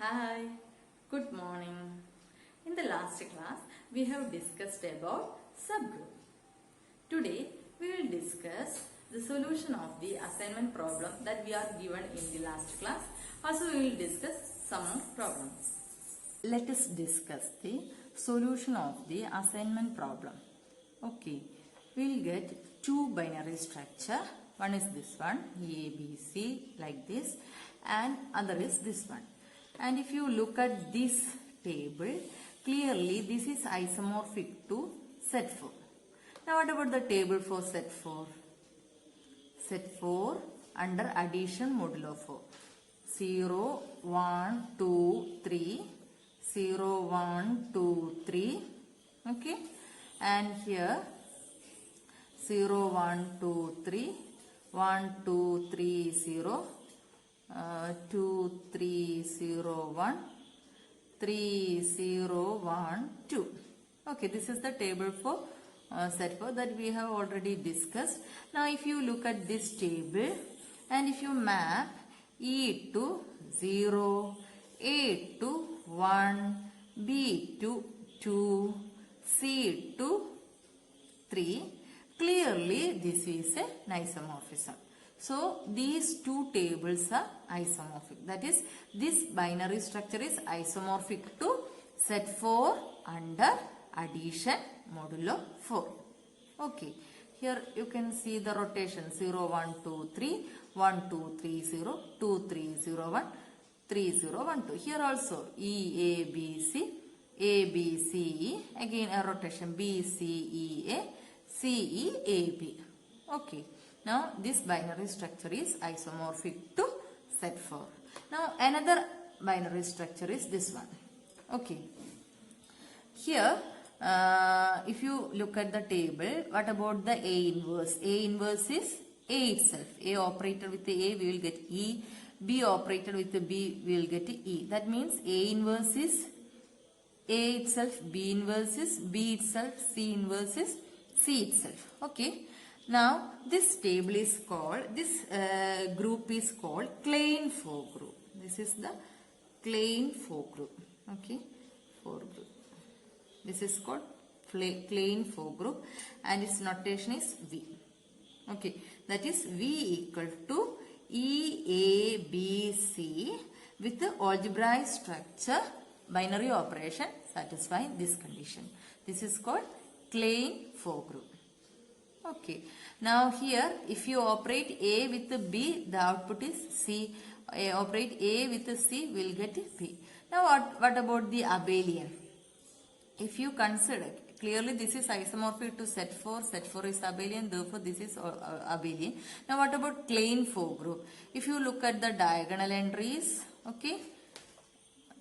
Hi, good morning. In the last class, we have discussed about subgroup. Today, we will discuss the solution of the assignment problem that we are given in the last class. Also, we will discuss some more problems. Let us discuss the solution of the assignment problem. Okay, we will get two binary structure. One is this one, A, B, C, like this, and other is this one. And if you look at this table, clearly this is isomorphic to set 4. Now what about the table for set 4? Set 4 under addition modulo 4. 0, 1, 2, 3. 0, 1, 2, 3. Okay. And here 0, 1, 2, 3. 1, 2, 3, 0. 2, 3, 0, 1, 3, 0, 1, 2. Okay, this is the table for set 4 that we have already discussed. Now, if you look at this table and if you map E to 0, A to 1, B to 2, C to 3, clearly this is an isomorphism. So, these two tables are isomorphic. That is, this binary structure is isomorphic to set 4 under addition modulo 4. Okay. Here you can see the rotation 0, 1, 2, 3, 1, 2, 3, 0, 2, 3, 0, 1, 3, 0, 1, 2. Here also E, A, B, C, A, B, C, E. Again a rotation B, C, E, A, C, E, A, B. Okay. Now, this binary structure is isomorphic to set 4. Now, another binary structure is this one. Okay. Here, if you look at the table, what about the A inverse? A inverse is A itself. A operated with the A, we will get E. B operated with the B, we will get E. That means A inverse is A itself, B inverse is B itself, C inverse is C itself. Okay. Now, this table is called, this group is called Klein 4 group. This is the Klein 4 group. Okay, 4 group. This is called Klein 4 group and its notation is V. Okay, that is V equal to E, A, B, C with the algebraic structure, binary operation satisfying this condition. This is called Klein 4 group. Okay. Now here, if you operate A with the B, the output is C. Operate A with the C, we will get B. Now what about the abelian? If you consider, clearly this is isomorphic to set 4. Set 4 is abelian, therefore this is abelian. Now what about Klein 4 group? If you look at the diagonal entries, okay,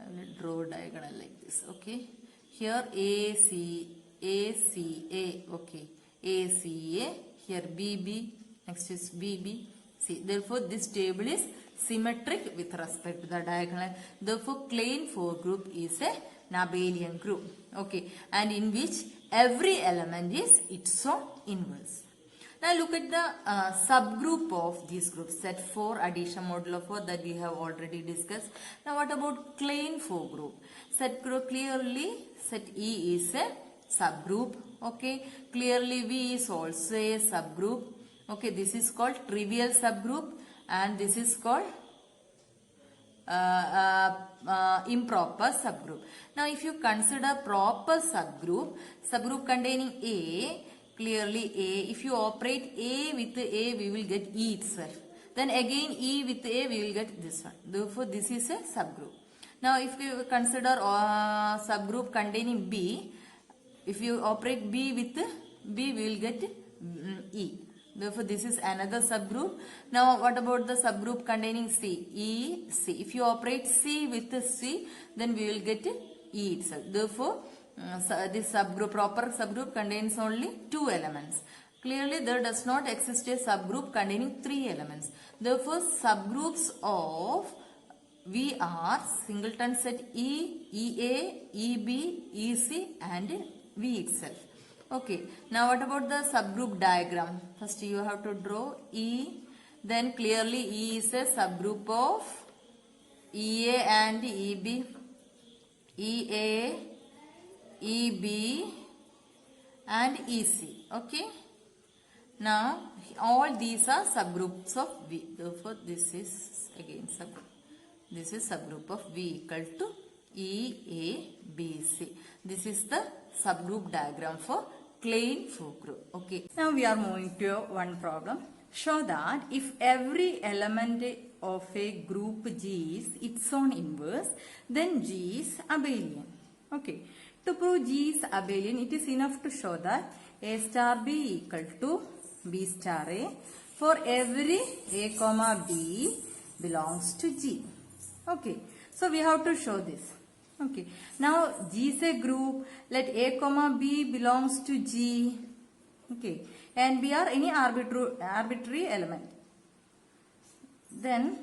I will draw diagonal like this, okay. Here A, C, A, okay. A, C, A, here B, B, next is B, B, C. Therefore, this table is symmetric with respect to the diagonal. Therefore, Klein 4 group is an abelian group. Okay, and in which every element is its own inverse. Now, look at the subgroup of these groups. Set 4 addition modulo 4 that we have already discussed. Now, what about Klein 4 group? Set group clearly, set E is a subgroup. Okay, clearly V is also a subgroup. Okay, this is called trivial subgroup and this is called improper subgroup. Now, if you consider proper subgroup containing A, clearly A, if you operate A with A, we will get E itself. Then again E with A, we will get this one. Therefore, this is a subgroup. Now, if you consider subgroup containing B, if you operate B with B, we will get E. Therefore, this is another subgroup. Now, what about the subgroup containing C? E, C. If you operate C with C, then we will get E itself. Therefore, this subgroup, proper subgroup contains only 2 elements. Clearly, there does not exist a subgroup containing 3 elements. Therefore, subgroups of V are singleton set E, EA, EB, EC and V itself. Okay. Now what about the subgroup diagram? First you have to draw E. Then clearly E is a subgroup of EA and EB, EA, EB and EC. Okay. Now all these are subgroups of V. Therefore this is again subgroup. This is subgroup of V equal to EABC. This is the subgroup diagram for Klein-Fogg group. Okay. Now we are moving to one problem. Show that if every element of a group G is its own inverse, then G is abelian. Okay. To prove G is abelian, it is enough to show that A star B equal to B star A for every A comma B belongs to G. Okay. So we have to show this. Okay. Now G is a group. Let A comma B belongs to G. Okay. And B are any arbitrary element. Then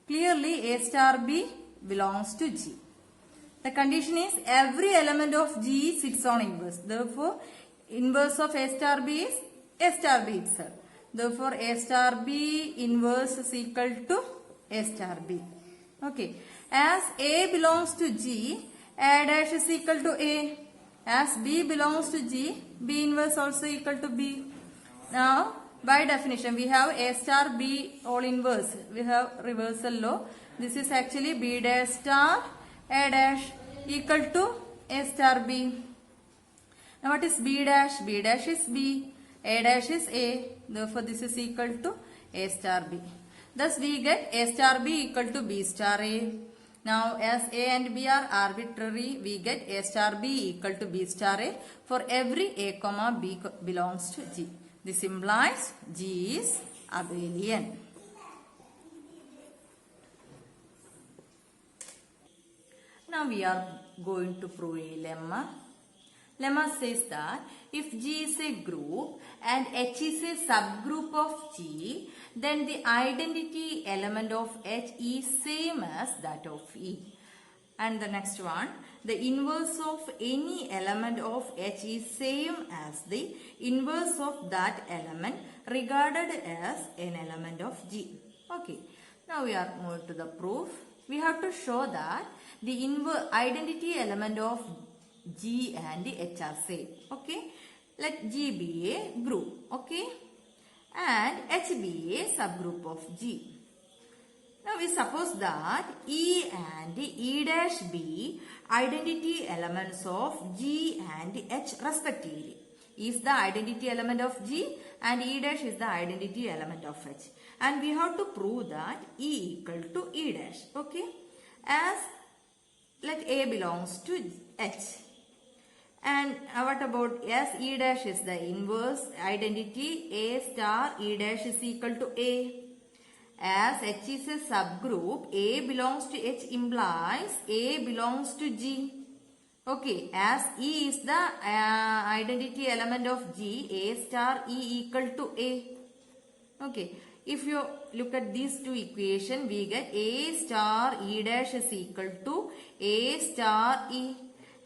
clearly A star B belongs to G. The condition is every element of G is its own inverse. Therefore, inverse of A star B is A star B itself. Therefore, A star B inverse is equal to A star B. Okay. As A belongs to G, A dash is equal to A. As B belongs to G, B inverse also equal to B. Now, by definition, we have A star B all inverse. We have reversal law. This is actually B dash star A dash equal to A star B. Now, what is B dash? B dash is B. A dash is A. Therefore, this is equal to A star B. Thus, we get A star B equal to B star A. Now, as A and B are arbitrary, we get A star B equal to B star A for every A comma B belongs to G. This implies G is abelian. Now, we are going to prove a lemma. Lemma says that if G is a group and H is a subgroup of G, then the identity element of H is same as that of E. And the next one, the inverse of any element of H is same as the inverse of that element regarded as an element of G. Okay. Now we are moving to the proof. We have to show that the identity element of G and H are same. Okay. Let G be a group. Okay. And H be a subgroup of G. Now we suppose that E and E dash be identity elements of G and H respectively. E is the identity element of G and E dash is the identity element of H. And we have to prove that E equal to E dash. Okay. As let A belongs to H. And what about as E dash is the inverse identity, A star E dash is equal to A. As H is a subgroup, A belongs to H implies A belongs to G. Okay, as E is the identity element of G, A star E equal to A. Okay, if you look at these two equations, we get A star E dash is equal to A star E.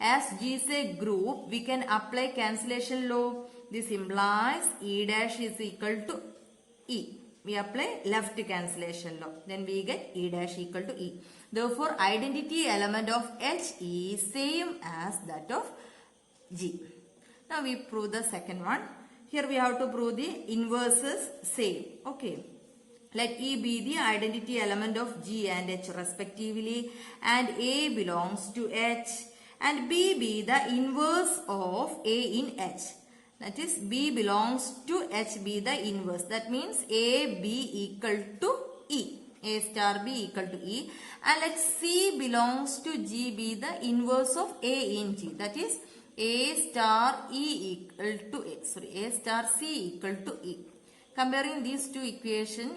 As G is a group, we can apply cancellation law. This implies E dash is equal to E. We apply left cancellation law. Then we get E dash equal to E. Therefore, identity element of H is same as that of G. Now we prove the second one. Here we have to prove the inverses same. Okay. Let E be the identity element of G and H respectively, and A belongs to H, and B be the inverse of A in H. That is, B belongs to H be the inverse. That means A B equal to E. A star B equal to E. And let C belongs to G be the inverse of A in G. That is, A star E equal to A. Sorry, A star C equal to E. Combining these two equations,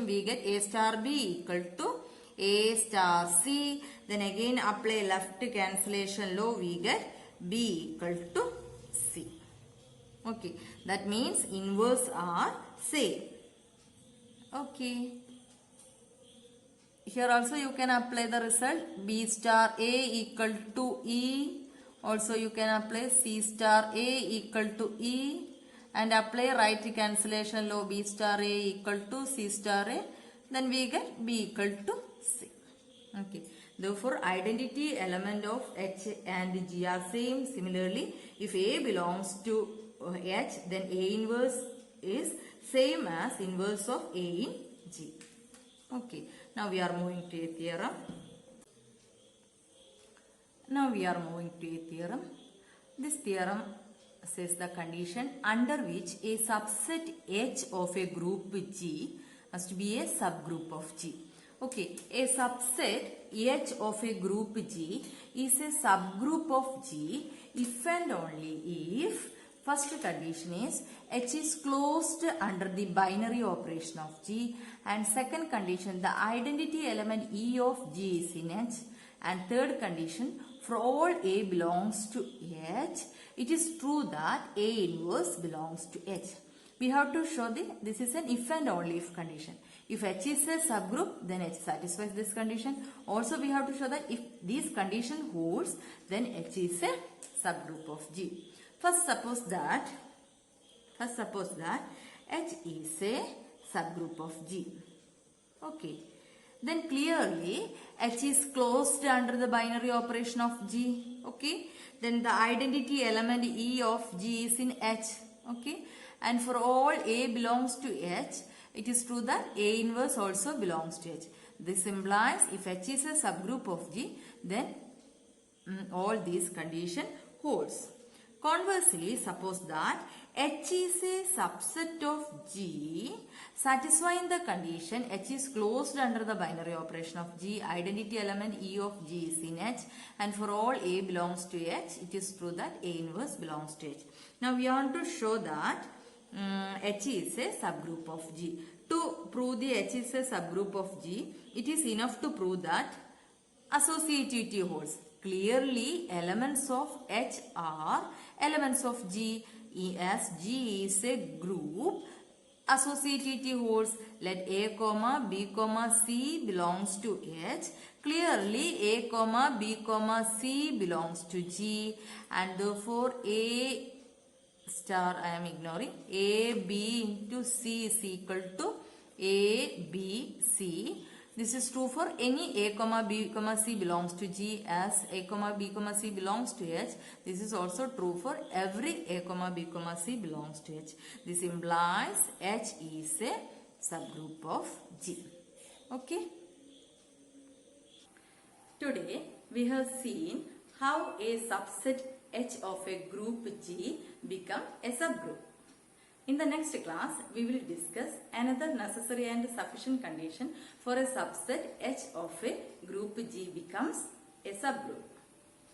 we get A star B equal to A star C. Then again apply left cancellation law, we get B equal to C. Okay, that means inverse are same. Okay. Here also you can apply the result B star A equal to E. Also you can apply C star A equal to E. And apply right cancellation law B star A equal to C star A. then we get B equal to C. Okay. Therefore, identity element of H and G are same. Similarly, if A belongs to H, then A inverse is same as inverse of A in G. Okay. Now we are moving to a theorem. This theorem says the condition under which a subset H of a group G must be a subgroup of G. Okay, a subset H of a group G is a subgroup of G if and only if first condition is H is closed under the binary operation of G, and second condition the identity element E of G is in H, and third condition for all A belongs to H, it is true that A inverse belongs to H. We have to show this is an if and only if condition. If H is a subgroup, then H satisfies this condition. Also, we have to show that if this condition holds, then H is a subgroup of G. First suppose that H is a subgroup of G. Okay. Then clearly H is closed under the binary operation of G. Okay. Then the identity element E of G is in H. Okay. And for all A belongs to H, it is true that A inverse also belongs to H. This implies if H is a subgroup of G, then all these condition holds. Conversely, suppose that H is a subset of G satisfying the condition H is closed under the binary operation of G, identity element E of G is in H, and for all A belongs to H, it is true that A inverse belongs to H. Now we want to show that H is a subgroup of G. To prove the H is a subgroup of G, it is enough to prove that associativity holds. Clearly, elements of H are elements of G. As G is a group, associativity holds. Let A, B, C belongs to H. Clearly, A, B, C belongs to G, and therefore A star I am ignoring. A, B into C is equal to A, B, C. This is true for any A, B, C belongs to G, as A, B, C belongs to H. This is also true for every A, B, C belongs to H. This implies H is a subgroup of G. Okay. Today we have seen how a subset H of a group G become a subgroup. In the next class, we will discuss another necessary and sufficient condition for a subset H of a group G becomes a subgroup.